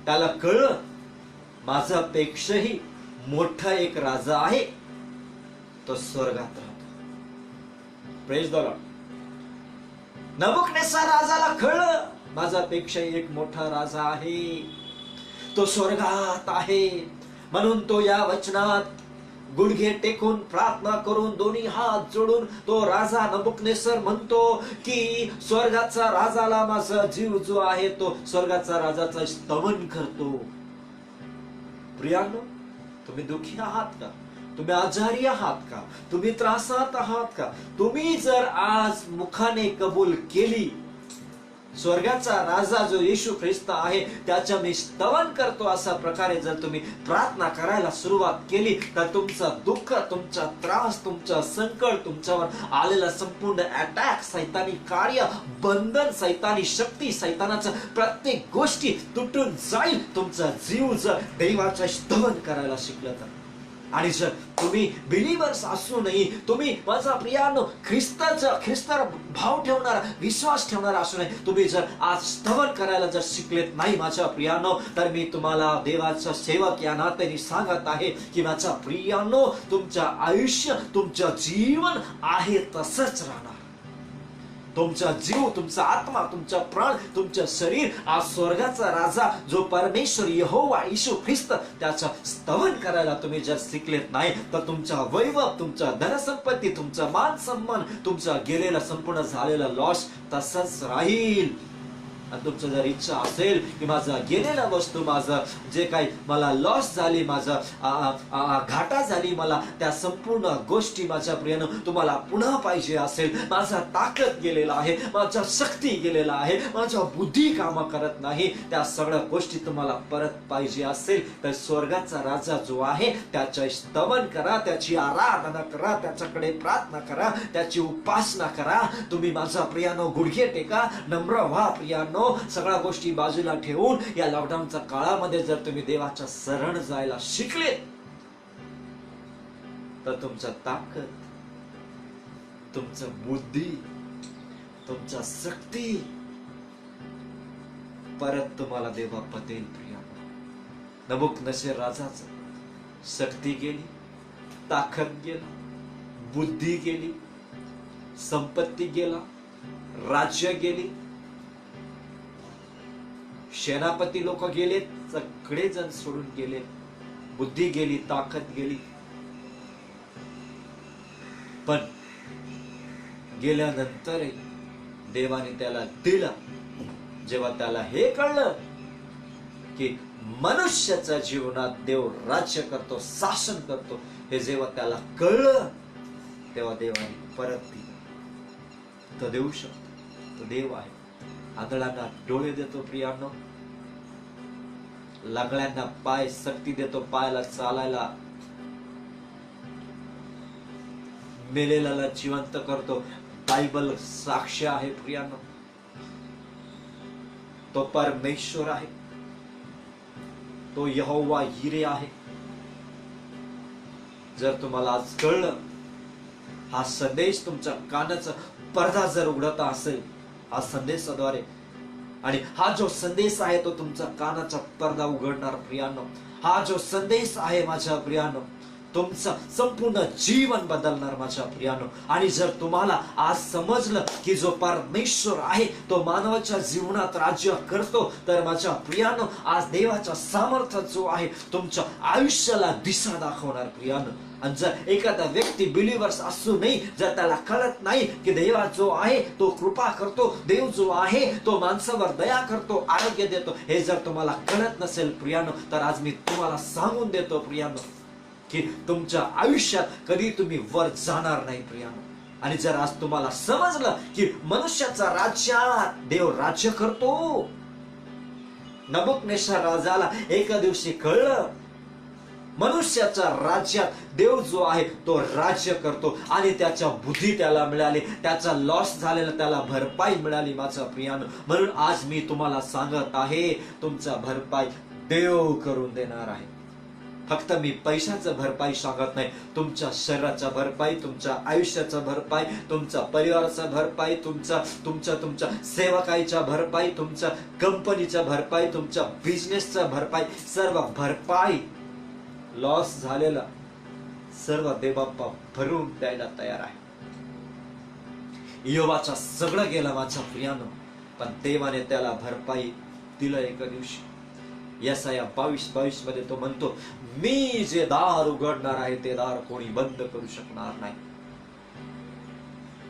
त्याला कळलं, माझ्यापेक्षाही मोठा एक राजा आहे, तो स्वर्गात राहतो. Praise the Lord. नबुकनेसर राजाला कळलं, माझ्यापेक्षाही एक मोठा राजा आहे, तो स्वर्गात आहे. म्हणून तो या वचनात गुडघे टेकून प्रार्थना करून दोन्ही हात जोडून तो राजा नबुकनेसर म्हणतो की स्वर्गाचा राजाला माझा जीव जो आहे तो स्वर्गाचा राजाचा स्तवन करतो. प्रियांनो, तुम्ही दुःखी आहात का? तुम्ही आजारी आहात का? तुम्ही त्रासात आहात का? तुम्ही जर आज मुखाने कबूल केली, स्वर्गाचा राजा जो येशू ख्रिस्त आहे त्याच्या मी स्तवन करतो, अशा प्रकारे जर तुम्ही प्रार्थना करायला सुरुवात केली, तर तुमचं दुःख, तुमचा त्रास, तुमचं संकट, तुमच्यावर आलेला संपूर्ण अटॅक, सैतानी कार्य, बंधन, सैतानी शक्ती, सैतानाचं प्रत्येक गोष्टी तुटून जाईल. तुमचा जीव जर देवाचं स्तवन करायला शिकलं तर. आणि जर तुम्ही बिलीवर्स असूनही तुम्ही माझा प्रियानो ख्रिस्तावर भाव ठेवणारा, विश्वास ठेवणारा असूनही तुम्ही जर आज स्तवन करायला जर शिकलेत नाही माझ्या प्रियानो, तर मी तुम्हाला देवाचा सेवक या नात्याने सांगत आहे की माझा प्रियानो, तुमचं आयुष्य, तुमचं जीवन आहे तसंच राहणार. तुमचा जीव, तुमचा आत्मा, तुमचा प्राण, तुमचं शरीर आज स्वर्गाचा राजा जो परमेश्वर यहोवा येशू ख्रिस्त त्याचा स्तवन करायला तुम्ही जर शिकलेत नाही, तर तुमचा वैभव, तुमचा धनसंपत्ती, तुमचा मान सन्मान, तुमचा गेलेला संपूर्ण झालेला लॉस तसंच राहील. आणि तुमचं जर इच्छा असेल की माझा गेलेला वस्तू, माझं जे काही मला लॉस झाली, माझा घाटा झाली, मला त्या संपूर्ण गोष्टी माझ्या प्रियानं तुम्हाला पुन्हा पाहिजे असेल, माझा ताकद गेलेला आहे, माझा शक्ती गेलेला आहे, माझा बुद्धी काम करत नाही, त्या सगळ्या गोष्टी तुम्हाला परत पाहिजे असेल, तर स्वर्गाचा राजा जो आहे त्याचे स्तवन करा, त्याची आराधना करा, त्याच्याकडे प्रार्थना करा, त्याची उपासना करा. तुम्ही माझा प्रियानो गुडघे टेका, नम्र व्हा प्रियानो. सगळ्या गोष्टी बाजूला ठेवून या लॉकडाऊनच्या काळामध्ये जर तुम्ही देवाच्या शरण जायला शिकले, तर तुमचा ताकद, तुमचं बुद्धी, तुमचा शक्ती परत तुम्हाला देवा पदेल. प्रिया नबुकनेसर राजाचं शक्ती गेली, ताकद गेला, बुद्धी गेली, संपत्ती गेला, राज्य गेली, सेनापती लोक गेले, सगळे जण सोडून गेले, बुद्धी गेली, ताकद गेली. पण गेल्यानंतरही देवाने त्याला दिला. जेव्हा त्याला हे कळलं की मनुष्याच्या जीवनात देव राज्य करतो, शासन करतो, हे जेव्हा त्याला कळलं, तेव्हा देवाने परत दिलं. तो देऊ शकतो, तो देव आहे. आंधळ्यांना डोळे देतो प्रियांनो, लंगड्यांना पाय शक्ती देतो पायाला चालायला, मेलेल्याला जिवंत करतो. बायबल साक्ष आहे प्रियांनो, तो परमेश्वर आहे, तो यहोवा यिरे आहे. जर तुम्हाला आज कळलं, हा संदेश तुमच्या कानाचा पडदा जर उघडता असेल हा संदेशाद्वारे, आणि हा जो संदेश आहे तो तुमचा कानाचा पडदा उघडणार प्रियानो. हा जो संदेश आहे माझ्या प्रियानो, तुमचं संपूर्ण जीवन बदलणार माझ्या प्रियानो. आणि जर तुम्हाला आज समजलं की जो परमेश्वर आहे तो मानवाच्या जीवनात राज्य करतो, तर माझ्या प्रियानो आज देवाचा सामर्थ्य जो आहे तुमच्या आयुष्याला दिशा दाखवणार प्रियानो. आणि जर एखादा व्यक्ती बिलीवर्स असूनही जर त्याला कळत नाही की देव जो आहे तो कृपा करतो, देव जो आहे तो माणसावर दया करतो, आरोग्य देतो, हे जर तुम्हाला कळत नसेल प्रियानो, तर आज मी तुम्हाला सांगून देतो प्रियानो की तुमच्या आयुष्यात कधी तुम्ही वर जाणार नाही प्रियानो. आणि जर आज तुम्हाला समजलं की मनुष्याच्या राज्यात देव राज्य करतो, नबुकनेश्वर राजाला एका दिवशी कळलं मनुष्याच्या राज्यात देव जो आहे तो राज्य करतो आणि त्याच्या बुद्धी त्याला मिळाली, त्याचा लॉस झालेला त्याला भरपाई मिळाली माझा प्रियानो. म्हणून आज मी तुम्हाला सांगत आहे, तुमचा भरपाई देव करून देणार आहे. फक्त मी पैशाचं भरपाई सांगत नाही, तुमच्या शरीराचा भरपाई, तुमच्या आयुष्याचा भरपाई, तुमच्या परिवाराचा भरपाई, तुमच्या सेवकाईच्या भरपाई, तुमच्या कंपनीचा भरपाई, तुमच्या बिझनेसचा भरपाई, सर्व भरपाई लॉस झालेला सर्व देवबाप्पा भरून द्यायला तयार आहे. योबाचा सगळं गेला माझ्या प्रियानो, पण देवाने त्याला भरपाई दिलं एका दिवशी. यसाया 22:22 मध्ये तो म्हणतो, मी जे दार उघडणार आहे ते दार कोणी बंद करू शकणार नाही.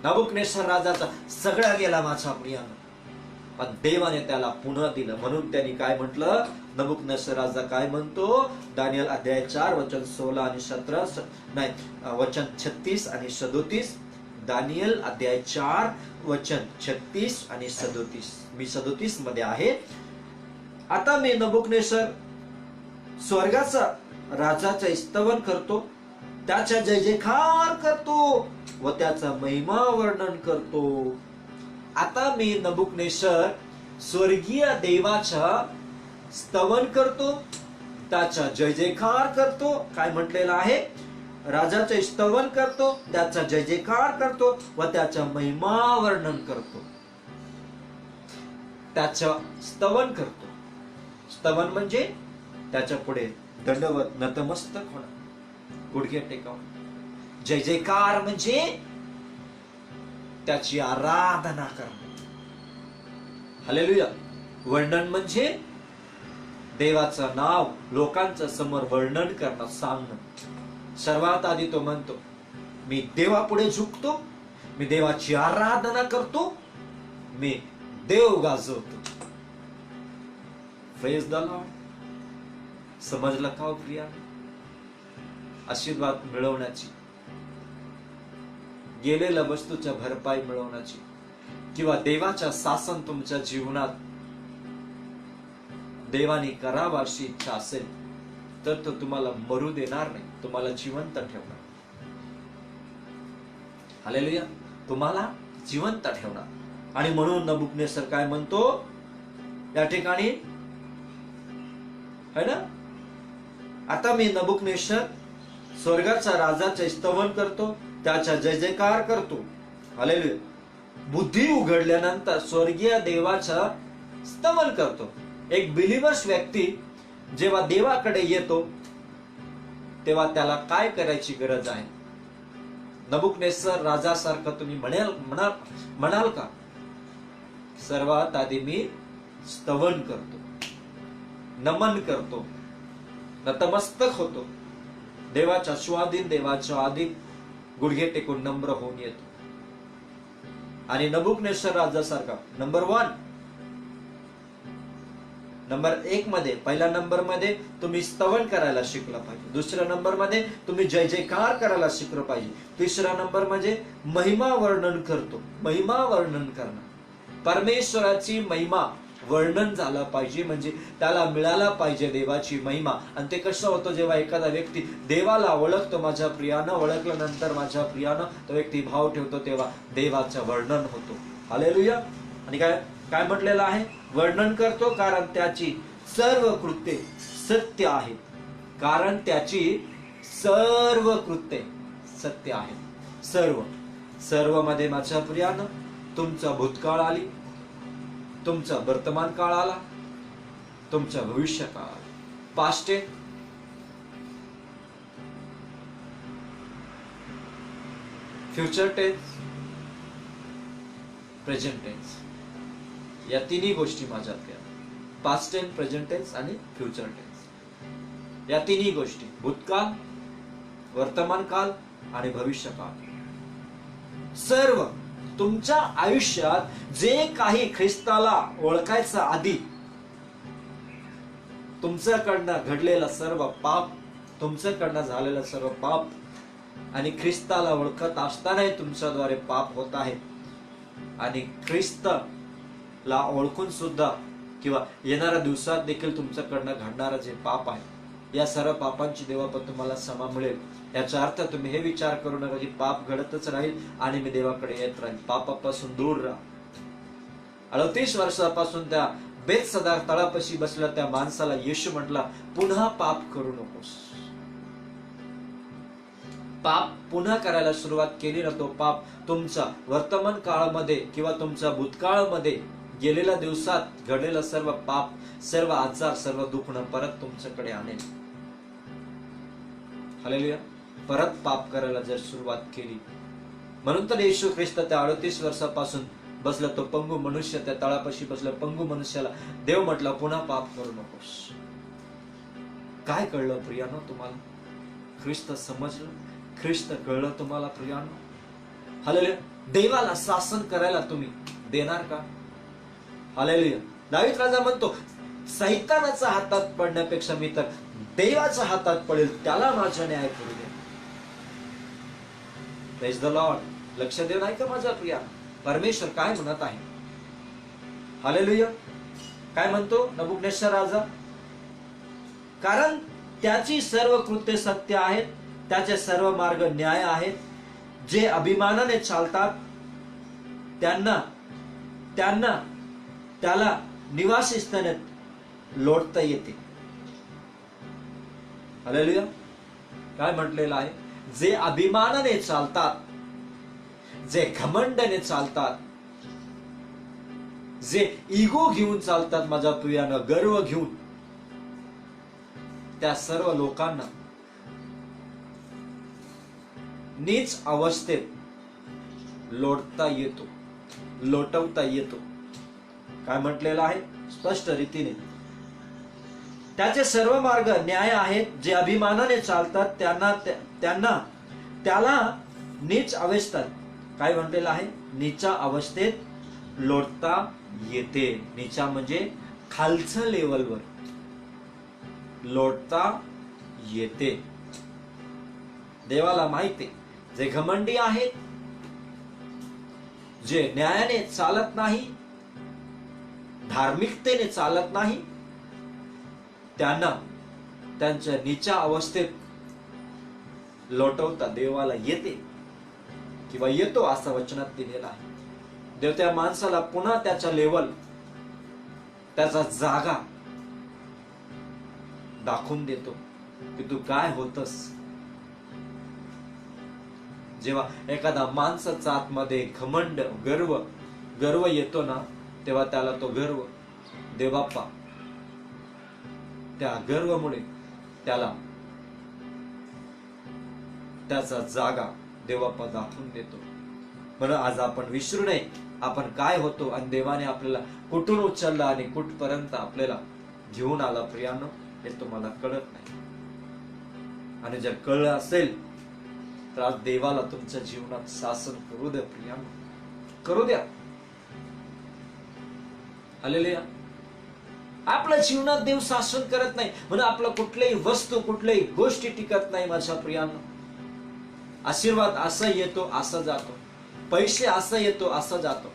नबुकनेश्वर राजाचा सगळा गेला माझा प्रियानो, पण देवाने त्याला पुन्हा दिलं. म्हणून त्यांनी काय म्हटलं, नबुकनेश्वर राजा काय म्हणतो, दानियल अध्याय 4 वचन 16 आणि 17 नाही वचन 36 आणि 37. दानियल अध्याय 4 वचन 36 आणि 37. मी 37 मध्ये आहे. आता मी नबुकनेश्वर स्वर्गाचा राजाचा स्तवन करतो, त्याचा जय जयकार करतो व त्याचा महिमा वर्णन करतो. आता मी नबुकनेश्वर स्वर्गीय देवाचा स्तवन करतो, त्याचा जय जयकार करतो. काय म्हटलेलं आहे, राजाचे स्तवन करतो, त्याचा जय जयकार करतो व त्याचा महिमा वर्णन करतो. त्याचा स्तवन करतो. स्तवन म्हणजे त्याच्या पुढे दंडवत नतमस्तक होणं, गुडघे टेकावून. जय जयकार म्हणजे त्याची आराधना करणं. हालेलुया. वर्णन म्हणजे देवाचं नाव लोकांच्या समोर वर्णन करणं, सांगणं. सर्वात आधी तो म्हणतो, मी देवापुढे झुकतो, मी देवाची आराधना करतो, मी देव गाजवतो. Praise the lord. समजलं का प्रिया? आशीर्वाद मिळवण्याची, गेलेल्या वस्तूच्या भरपाई मिळवण्याची, किंवा देवाच्या शासन तुमच्या जीवनात देवाने करावा अशी इच्छा असेल तर तो तुम्हाला मरू देणार नाही, तुम्हाला जिवंत ठेवणार. हालेलुया. तुम्हाला जिवंत ठेवणार. आणि म्हणून नबुकनेश्वर काय म्हणतो या ठिकाणी, है ना, आता मी नबुकनेश्वर स्वर्गाचा राजाचे स्तवन करतो, त्याचा जय जयकार करतो. हालेलुया. बुद्धी उघडल्यानंतर स्वर्गीय देवाचा स्तवन करतो. एक बिलीवर्स व्यक्ती जेव्हा देवाकडे येतो तेव्हा त्याला काय करायची गरज आहे? नबुकनेश्वर राजासारखं तुम्ही म्हणाल का? सर्वात आधी मी स्तवन करतो, नमन करतो, नतमस्तक होतो, देवाच्या स्वाधीन, देवाच्या आधी गुडघे टेकून नम्र होऊन येतो. आणि नबुकनेश्वर राजासारखा नंबर 1 मध्ये, पहिल्या नंबर मध्ये तुम्ही स्तवन करायला शिकलं पाहिजे. दुसऱ्या नंबर मध्ये तुम्ही जय जयकार करायला शिकलं पाहिजे. तिसऱ्या नंबर म्हणजे महिमा वर्णन करतो. महिमा वर्णन करणं, परमेश्वराची महिमा वर्णन झालं पाहिजे, म्हणजे त्याला मिळाला पाहिजे देवाची महिमा. आणि ते कसं होतं, जेव्हा एखादा व्यक्ती देवाला ओळखतो, माझ्या प्रियानं ओळखल्यानंतर माझ्या प्रियानं तो व्यक्ती भाव ठेवतो, तेव्हा देवाचं वर्णन होतो. हालेलुया. आणि काय म्हटलेलं आहे? वर्णन करतो कारण त्याची सर्व कृत्ये सत्य आहेत. कारण त्याची सर्व कृत्ये सत्य आहेत. सर्व मध्ये माझ्या प्रियानं तुमचा भूतकाळ आली, तुमचा वर्तमान काळ आला, तुमचा भविष्य काळ आला. Past tense, future tense, present tense, या तिन्ही गोष्टी माझ्यात घ्या. पास्ट टेन्स, प्रेझेंट टेन्स आणि फ्युचर टेन्स, या तिन्ही गोष्टी, भूतकाळ, वर्तमान काळ आणि भविष्य काळ, सर्व तुमच्या आयुष्यात जे काही ख्रिस्ताला ओळखायचं आधी तुमच्याकडनं घडलेलं सर्व पाप, तुमच्याकडनं झालेलं सर्व पाप आणि ख्रिस्ताला ओळखत असतानाही तुमच्याद्वारे पाप होत आहेत आणि ख्रिस्ताला ओळखून सुद्धा किंवा येणाऱ्या दिवसात देखील तुमच्याकडनं घडणारं जे पाप आहे, या सर्व पापांची देवापासून तुम्हाला क्षमा मिळेल. याचा अर्थ तुम्ही हे विचार करू नका की पाप घडतच राहील आणि मी देवाकडे येत राहील. पापापासून दूर राहा. 38 वर्षापासून त्या बेतसदा तळापाशी बसल्या त्या माणसाला येशू म्हटला, पुन्हा पाप करू नकोस. पाप पुन्हा करायला सुरुवात केली ना, तो पाप तुमच्या वर्तमान काळामध्ये किंवा तुमच्या भूतकाळामध्ये गेलेल्या दिवसात घडलेलं सर्व पाप, सर्व आजार, सर्व दुखणं परत तुमच्याकडे आणेल. हालेलुया. परत पाप करायला जर सुरुवात केली, म्हणून तर येशू ख्रिस्त त्या 38 वर्षापासून बसला तो पंगू मनुष्य, त्या तळापाशी बसला पंगू मनुष्याला देव म्हटला, पुन्हा पाप करू नकोस. काय कळलं प्रियानो तुम्हाला? ख्रिस्त समजलं? ख्रिस्त कळलं तुम्हाला प्रियानो? हालेलुया. देवाला शासन करायला तुम्ही देणार का? हालेलुया. दावीद राजा म्हणतो, सैतानाच्या हातात पडण्यापेक्षा मी तर देवाच्या हातात पडेल, त्याला माझा न्याय करू दे. Praise the Lord. लक्ष देऊ नाही का माझा प्रिया? परमेश्वर काय म्हणत आहे? हालेलुया. काय म्हणतो नबुकदनेस्सर राजा? कारण त्याची सर्व कृत्ये सत्य आहेत, त्याचे सर्व मार्ग न्याय आहेत. जे अभिमानाने चालतात त्यांना त्याला निवासस्थानात लोटता येते. हालेलुया. काय म्हटलेलं आहे? जे अभिमानाने चालतात, जे घमंडाने चालतात, जे इगो घेऊन चालतात, माझ्या प्रियानं गर्व घेऊन, त्या सर्व लोकांना नीच अवस्थेत लोटता येतो, लोटवता येतो. काय म्हटलेलं आहे स्पष्ट रीतीने? त्याचे सर्व मार्ग न्याय आहेत. जे अभिमानाने चालतात त्याला नीच अवस्थेत, काय म्हटलेलं आहे? नीचा अवस्थेत लोटता येते. नीचा म्हणजे खालच्या लेवलवर लोटता येते. देवाला माहिती, जे घमंडी आहेत, जे न्यायाने चालत नाही, धार्मिकतेने चालत नाही, त्यांना त्यांच्या नीच्या अवस्थेत लोटवता देवाला येते किंवा येतो, असं वचनात दिलेलं आहे. देव त्या माणसाला पुन्हा त्याचा लेवल, त्याचा जागा दाखवून देतो की तू काय होतस. जेव्हा एखादा माणसाच्या आतमध्ये घमंड, गर्व येतो ना, तेव्हा त्याला तो गर्व देवबाप्पा त्या गर्वामुळे त्याला त्याचा जागा देवबाप्पा दाखवून देतो. म्हणून आज आपण विसरू नये आपण काय होतो आणि देवाने आपल्याला कुठून उचलला आणि कुठपर्यंत आपल्याला घेऊन आला. प्रियानो, हे तुम्हाला कळत नाही. आणि जर कळलं असेल तर आज देवाला तुमच्या जीवनात शासन करू द्या. प्रियानो, करू द्या. हालेलुया. आपल्या जीवनात देव शासन करत नाही म्हणून आपलं कुठलीही वस्तू, कुठल्याही गोष्टी टिकत नाही. माझ्या प्रियानो, आशीर्वाद असा येतो असा जातो, पैसे असा येतो असा जातो.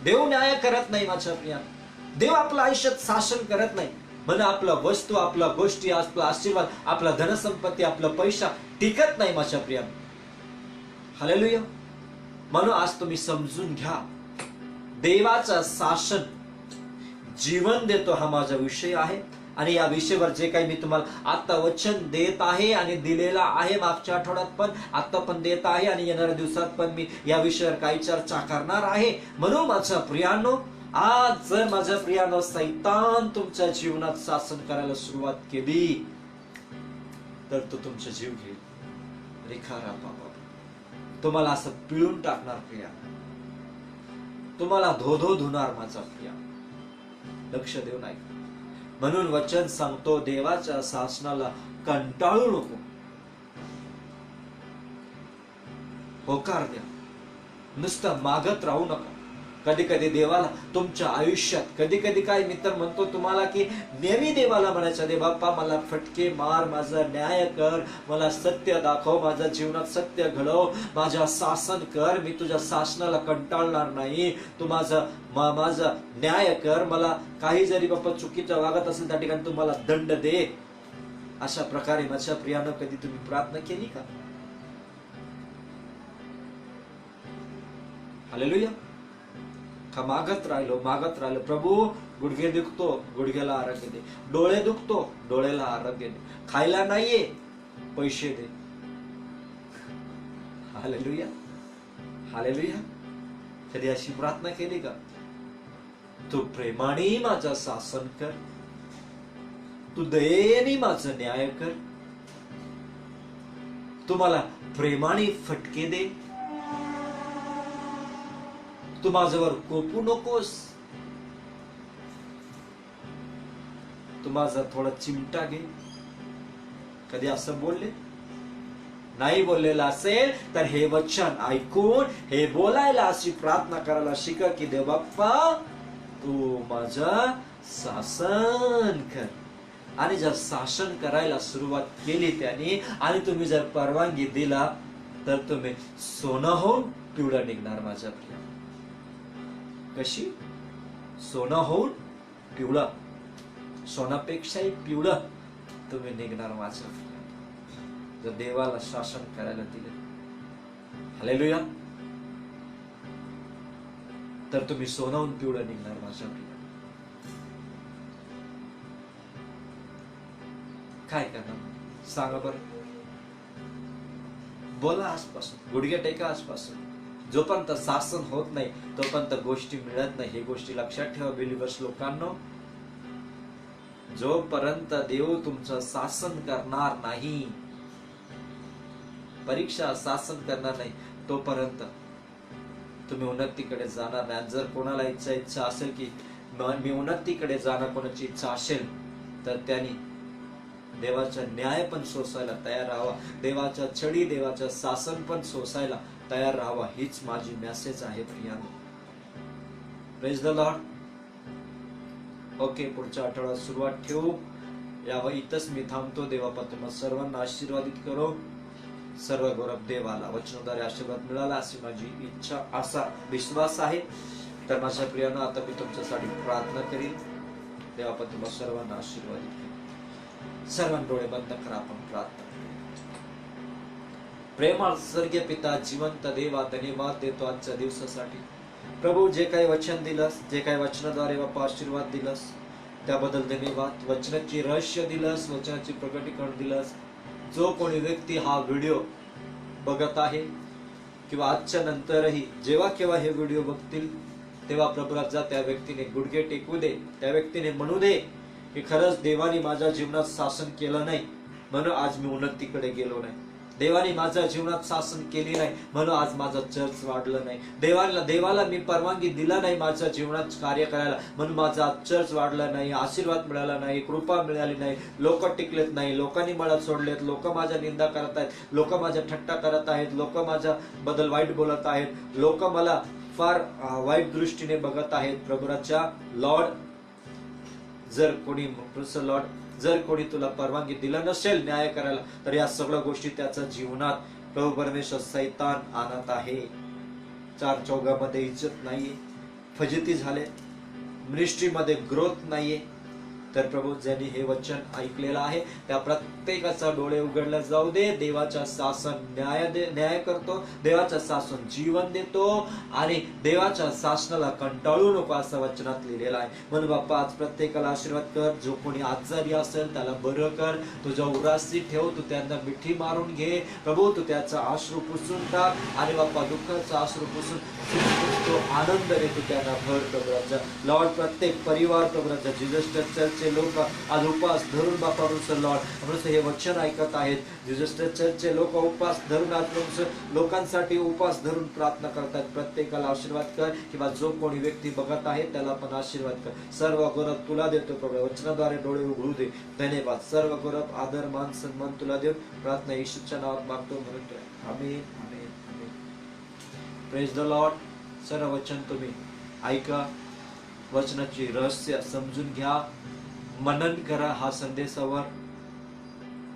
देव न्याय करत नाही माझ्या प्रियानो. देव आपल्या आयुष्यात शासन करत नाही म्हणून आपला वस्तू, आपला गोष्टी, आपला आशीर्वाद, आपला धनसंपत्ती, आपला पैसा टिकत नाही माझ्या प्रियानो. हालेलुया. म्हणून आज तुम्ही समजून घ्या, देवाचा शासन जीवन देतो हा माझा विषय आहे. आणि या विषयावर जे काही मी तुम्हाला आता वचन देत आहे आणि दिलेला आहे, मागच्या आठवड्यात पण, आता पण देत आहे आणि येणाऱ्या दिवसात पण मी या विषयावर काही चर्चा करणार आहे. म्हणून माझ्या प्रियानो, आज जर माझ्या प्रियानो सैतान तुमच्या जीवनात शासन करायला सुरुवात केली तर तो तुमचा जीव घेईल. रेखारा बाबा तुम्हाला असं पिळून टाकणार प्रिया, तुम्हाला धोधो धुणार माझा प्रिया. लक्ष देऊ नाही. म्हणून वचन सांगतो, देवाच्या शासनाला कंटाळू नको. होकार द्या, नुसतं मागत राहू नका. कधी कधी देवाला तुमच्या आयुष्यात, कधी कधी काय मित्र म्हणतो तुम्हाला की नेहमी देवाला म्हणायचं, दे बाप्पा मला फटके मार, माझा न्याय कर, मला सत्य दाखव, माझ्या जीवनात सत्य घडव, माझ्या शासन कर, मी तुझ्या शासनाला कंटाळणार नाही, तू माझा न्याय कर, मला काही जरी बाप्पा चुकीचं वागत असेल त्या ठिकाणी तू मला दंड दे. अशा प्रकारे माझ्या प्रियानं कधी तुम्ही प्रार्थना केली का? हालेलुया. का मागत राहिलो, प्रभू गुडघे दुखतो, गुडघ्याला आरोग्य दे, डोळे दुखतो, डोळ्याला आरोग्य दे, खायला नाहीये पैसे दे. Hallelujah, hallelujah. कधी अशी प्रार्थना केली का? तू प्रेमाने माझं शासन कर, तू दयेने माझं न्याय कर, तू मला प्रेमाने फटके दे, तू माझ्यावर कोपू नकोस, तू माझा थोडा चिमटा घे. कधी असं बोलले? नाही बोललेलं असेल तर हे वचन ऐकून हे बोलायला, अशी प्रार्थना करायला शिका की देव बाप्पा तू माझं शासन कर. आणि जर शासन करायला सुरुवात केली त्याने आणि तुम्ही जर परवानगी दिला तर तुम्ही सोनं होऊन पिवळं निघणार माझ्या प्रिया. कशी? सोनं होऊन पिवळं, सोनापेक्षाही पिवळं तुम्ही निघणार माझ्या प्रिया, जर देवाला शासन करायला दिले. हालेलुया. तर तुम्ही सोनं होऊन पिवळं निघणार माझ्या प्रिया. काय करणार सांगा बरं? बोला आजपासून, गुडघे टेका आजपासून. जोपर्यंत शासन होत नाही तोपर्यंत गोष्टी मिळत नाही. हे गोष्टी लक्षात ठेवा बिलीव्हर्स लोकांनो. जोपर्यंत देव तुमचं शासन करणार नाही, परीक्षा शासन करणार नाही, तोपर्यंत तुम्ही उन्नतीकडे जाणार नाही. जर कोणाला इच्छा असेल की मी उन्नतीकडे जाणं, कोणाची इच्छा असेल तर त्यांनी देवाचा न्याय पण सोसायला तयार राहावा, देवाच्या छडी, देवाचं शासन पण सोसायला तयार राहावा. हीच माझी मेसेज आहे प्रियानो. Praise the lord. ओके, पुढच्या आठवड्यात सुरुवात ठेवू. यावर इथंच मी थांबतो. देवापा तुम्हाला सर्वांना आशीर्वादित करो. सर्व गौरव देवाला. वचनाद्वारे आशीर्वाद मिळाला अशी माझी इच्छा, असा विश्वास आहे. तर माझ्या प्रियानो आता मी तुमच्यासाठी प्रार्थना करीन. देवापा तुम्हाला सर्वांना आशीर्वादित करो. सर्वांना डोळे बंद करा, आपण प्रार्थना. प्रेमळ स्वर्गीय पिता, जिवंत देवा, धन्यवाद देतो आजच्या दिवसासाठी. प्रभू जे काही वचन दिलंस, जे काही वचनाद्वारे बाप्पा आशीर्वाद दिलंस त्याबद्दल धन्यवाद. वचनाची रहस्य दिलंस, वचनाची प्रकटीकरण दिलंस. जो कोणी व्यक्ती हा व्हिडिओ बघत आहे किंवा आजच्या नंतरही जेव्हा केव्हा हे व्हिडिओ बघतील तेव्हा प्रभू जा त्या व्यक्तीने गुडघे टेकू दे, त्या व्यक्तीने म्हणू दे की खरंच देवाने माझ्या जीवनात शासन केलं नाही म्हणून आज मी उन्नतीकडे गेलो नाही, देवाने माझ्या जीवनात शासन केली नाही म्हणून आज माझं चर्च वाढलं नाही, देवाला मी परवानगी दिला नाही माझ्या जीवनात कार्य करायला म्हणून माझा चर्च वाढला नाही, आशीर्वाद मिळाला नाही, कृपा मिळाली नाही, लोक टिकलेत नाही, लोकांनी मला सोडलेत, लोक माझ्या निंदा करत आहेत, लोक माझ्या थट्टा करत आहेत, लोक माझ्या बद्दल वाईट बोलत आहेत, लोक मला फार वाईट दृष्टीने बघत आहेत. प्रभूराच्या लॉर्ड, जर कोणी तुला परवानगी दिला नसेल न्याय करायला तर या सगळ्या गोष्टी त्याच्या जीवनात प्रभू परमेश्वर सैतान आणत आहे. चार चौघामध्ये इज्जत नाहीये, फजिती झाले, मिनिस्ट्रीमध्ये ग्रोथ नाहीये. तर प्रभू ज्यांनी हे वचन ऐकलेलं आहे त्या प्रत्येकाचा डोळे उघडले जाऊ दे. देवाचा शासन न्याय करतो, देवाचा शासन जीवन देतो आणि देवाच्या शासनाला कंटाळू नको असं वचनात लिहिलेलं आहे. म्हणून बाप्पा आज प्रत्येकाला आशीर्वाद कर. जो कोणी आजारी असेल त्याला बरं कर, तुझ्या उरासी ठेव, तू त्यांना मिठी मारून घे प्रभू, तू त्याचा अश्रू पुसून टाक आणि बाप्पा दुःखाचा अश्रू पुसून तो आनंद देतो त्यांना भर. प्रभूचा लॉर्ड प्रत्येक परिवार प्रभूचा जीसस चर्चचे लोक आज उपवास धरून बापा लॉर्ड हे वचन ऐकत आहेत. जीसस चर्चचे लोक उपवास धरून आज लोकांसाठी उपवास धरून प्रार्थना करतात. प्रत्येकाला आशीर्वाद कर किंवा जो कोणी व्यक्ती बघत आहे त्याला पण आशीर्वाद कर. सर्व गौरव तुला देतो प्रभू, वचनाद्वारे डोळे उघडू दे. धन्यवाद. सर्व गौरव आदर मान सन्मान तुला देऊ. प्रार्थना येशूच्या नावात मागतो म्हणून आमेन. Praise the Lord. सर्व वचन तुम्ही ऐका, वचनाची रहस्य समजून घ्या, मनन करा हा संदेशावर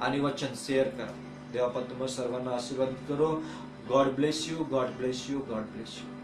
आणि वचन शेअर करा. देव आपण तुम्हाला सर्वांना आशीर्वाद करो. God bless you, God bless you, God bless you.